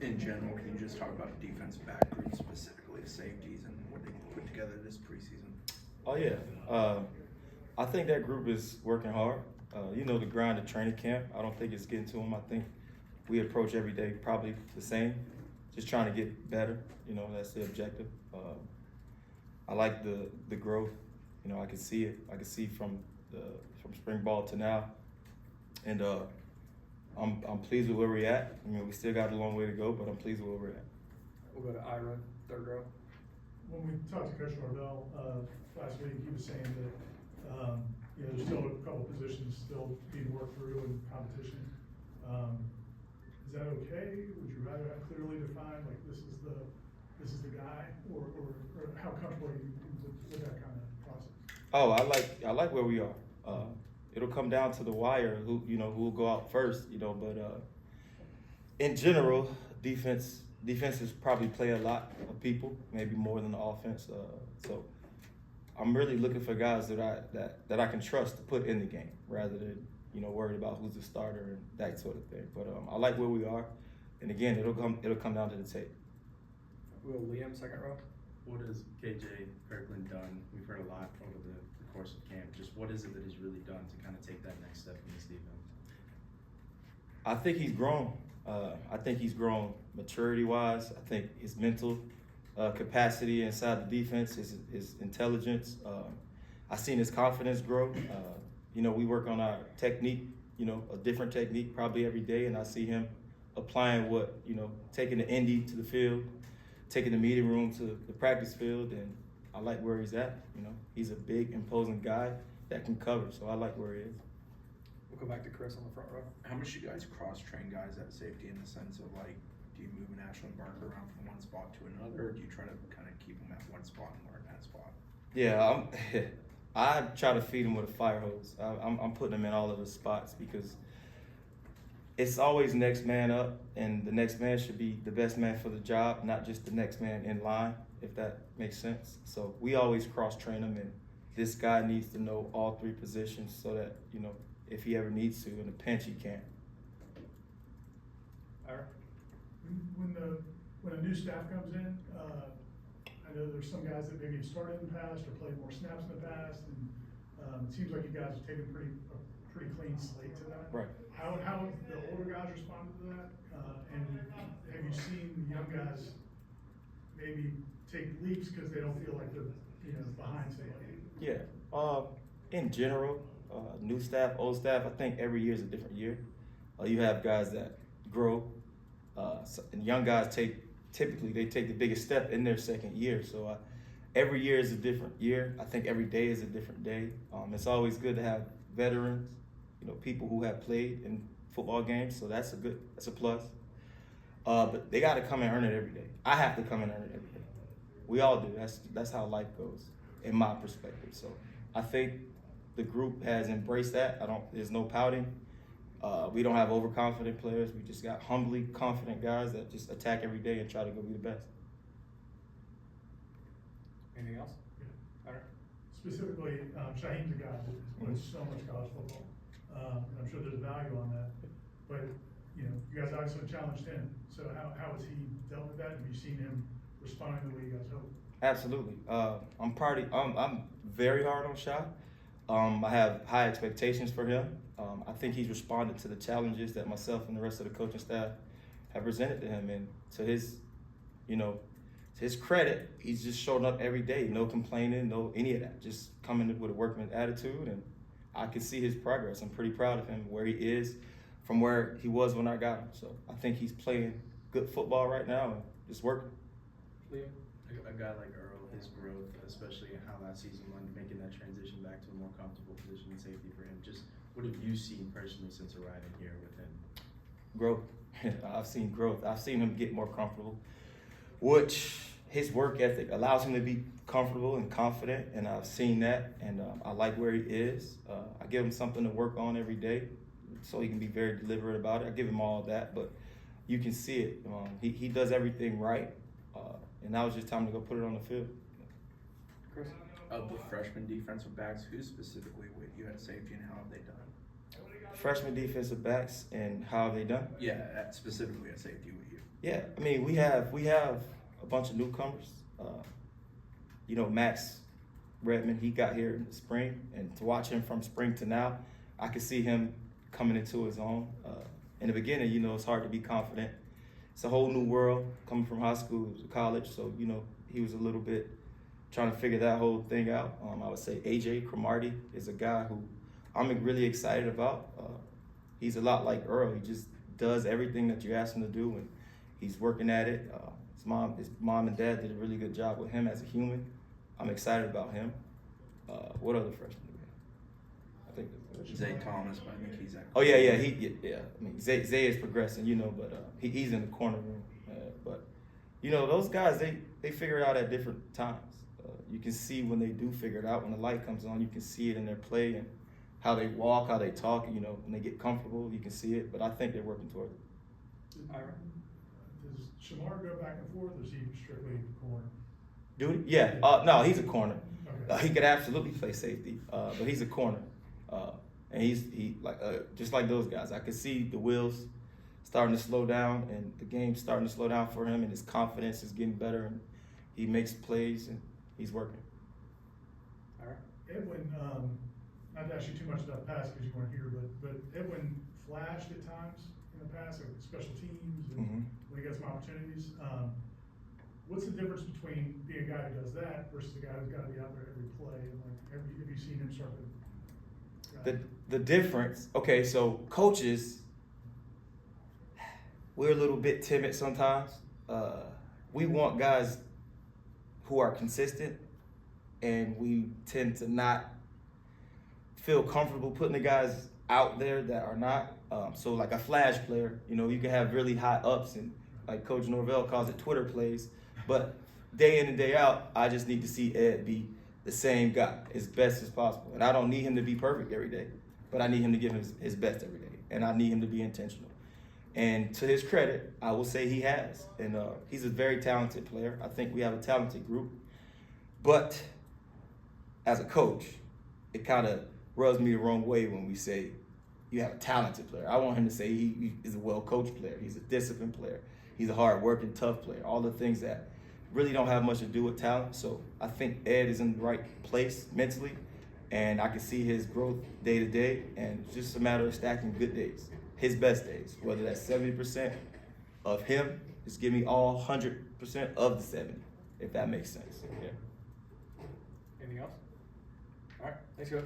In general, can you just talk about the defensive back group, specifically the safeties, and what they put together this preseason? Oh yeah, I think that group is working hard. The grind of training camp. I don't think it's getting to them. I think we approach every day probably the same, just trying to get better. That's the objective. I like the growth. I can see it. I can see from spring ball to now, and I'm pleased with where we're at. We still got a long way to go, but I'm pleased with where we're at. We'll go to Ira, third row. When we talked to Coach Norvell last week, he was saying that there's still a couple positions still being worked through in competition. Is that okay? Would you rather have clearly defined, like this is the guy, or how comfortable are you with that kind of process? Oh, I like where we are. It'll come down to the wire who will go out first. But in general, defenses probably play a lot of people, maybe more than the offense. So I'm really looking for guys that I can trust to put in the game rather than worried about who's the starter and that sort of thing. But I like where we are, and again, it'll come down to the tape. Will Liam, second row. What has KJ Kirkland done? We've heard a lot over the course of camp. Just what is it that he's really done to kind of take that next step in this defense? I think he's grown. I think he's grown maturity-wise. I think his mental capacity inside the defense, his intelligence. I've seen his confidence grow. We work on our technique, a different technique probably every day, and I see him applying taking the Indy to the field, taking the meeting room to the practice field, and I like where he's at. He's a big, imposing guy that can cover, so I like where he is. We'll go back to Chris on the front row. How much do you guys cross-train guys at safety in the sense of, like, do you move an Ashland Barker around from one spot to another, or do you try to kind of keep them at one spot and learn that spot? Yeah, I try to feed him with a fire hose. I'm putting him in all of the spots because it's always next man up, and the next man should be the best man for the job, not just the next man in line, if that makes sense. So we always cross-train him, and this guy needs to know all three positions so that, if he ever needs to, in a pinch, he can. Ira? When a new staff comes in, I know there's some guys that maybe have started in the past or played more snaps in the past, and it seems like you guys have taken a pretty clean slate to that. Right. How have the older guys responded to that? And have you seen the young guys maybe take leaps because they don't feel like they're behind somebody? Yeah. In general, new staff, old staff, I think every year is a different year. You have guys that grow, and young guys typically take the biggest step in their second year. So every year is a different year. I think every day is a different day. It's always good to have veterans, people who have played in football games. So that's a plus. But they got to come and earn it every day. I have to come and earn it every day. We all do. That's how life goes, in my perspective. So I think the group has embraced that. There's no pouting. We don't have overconfident players. We just got humbly confident guys that just attack every day and try to go be the best. Anything else? Yeah. Specifically, Shaheem's a guy that plays so much college football, and I'm sure there's value on that. But you guys obviously challenged him. So how has he dealt with that? Have you seen him responding the way you guys hope? Absolutely. I'm very hard on Sha. I have high expectations for him. I think he's responded to the challenges that myself and the rest of the coaching staff have presented to him, and to his credit, he's just showing up every day, no complaining, no any of that, just coming with a workman attitude, and I can see his progress. I'm pretty proud of him, where he is from where he was when I got him. So I think he's playing good football right now and just working. Liam? A guy like Earl, his growth, especially in how that season went, making that transition back to a more comfortable position in safety for him. Just what have you seen personally since arriving here with him? Growth. I've seen growth. I've seen him get more comfortable, which his work ethic allows him to be comfortable and confident, and I've seen that, and I like where he is. I give him something to work on every day so he can be very deliberate about it. I give him all of that, but you can see it. He does everything right, and now it's just time to go put it on the field. Of the freshman defensive backs, who specifically with you at safety, and how have they done? freshman defensive backs and how have they done? Yeah, specifically at safety with you. Yeah, I mean we have a bunch of newcomers. Max Redmon, he got here in the spring, and to watch him from spring to now, I could see him coming into his own. In the beginning, it's hard to be confident. It's a whole new world coming from high school to college, so he was a little bit trying to figure that whole thing out. I would say AJ Cromartie is a guy who I'm really excited about. He's a lot like Earl. He just does everything that you ask him to do, and he's working at it. His mom and dad did a really good job with him as a human. I'm excited about him. What other freshmen do we have? I think Zay Thomas, but I think he's at. Oh yeah. I mean, Zay is progressing, but he's in the corner room. But those guys, they figure it out at different times. You can see when they do figure it out. When the light comes on, you can see it in their play and how they walk, how they talk. When they get comfortable, you can see it. But I think they're working toward it. Ira? Does Shamar go back and forth, or is he strictly corner? Do he? Yeah. No, he's a corner. Okay. He could absolutely play safety, but he's a corner, and he's just like those guys. I could see the wheels starting to slow down, and the game's starting to slow down for him, and his confidence is getting better, and he makes plays, and he's working. Ira? Edwin, not to ask you too much about the past because you weren't here, but Edwin flashed at times in the past, like special teams, and when he got some opportunities. What's the difference between being a guy who does that versus a guy who's got to be out there every play? And have you seen him start to? The difference. Okay, so coaches, we're a little bit timid sometimes. We want guys who are consistent, and we tend to not feel comfortable putting the guys out there that are not. So like a flash player, you can have really high ups, and like Coach Norvell calls it Twitter plays. But day in and day out, I just need to see Ed be the same guy as best as possible. And I don't need him to be perfect every day, but I need him to give his best every day. And I need him to be intentional. And to his credit, I will say he has. And he's a very talented player. I think we have a talented group. But as a coach, it kind of rubs me the wrong way when we say you have a talented player. I want him to say he is a well-coached player. He's a disciplined player. He's a hard-working, tough player. All the things that really don't have much to do with talent. So I think Ed is in the right place mentally, and I can see his growth day to day, and it's just a matter of stacking good days, his best days, whether that's 70% of him, just give me all 100% of the 70, if that makes sense. Yeah. Anything else? All right, thanks, Coach.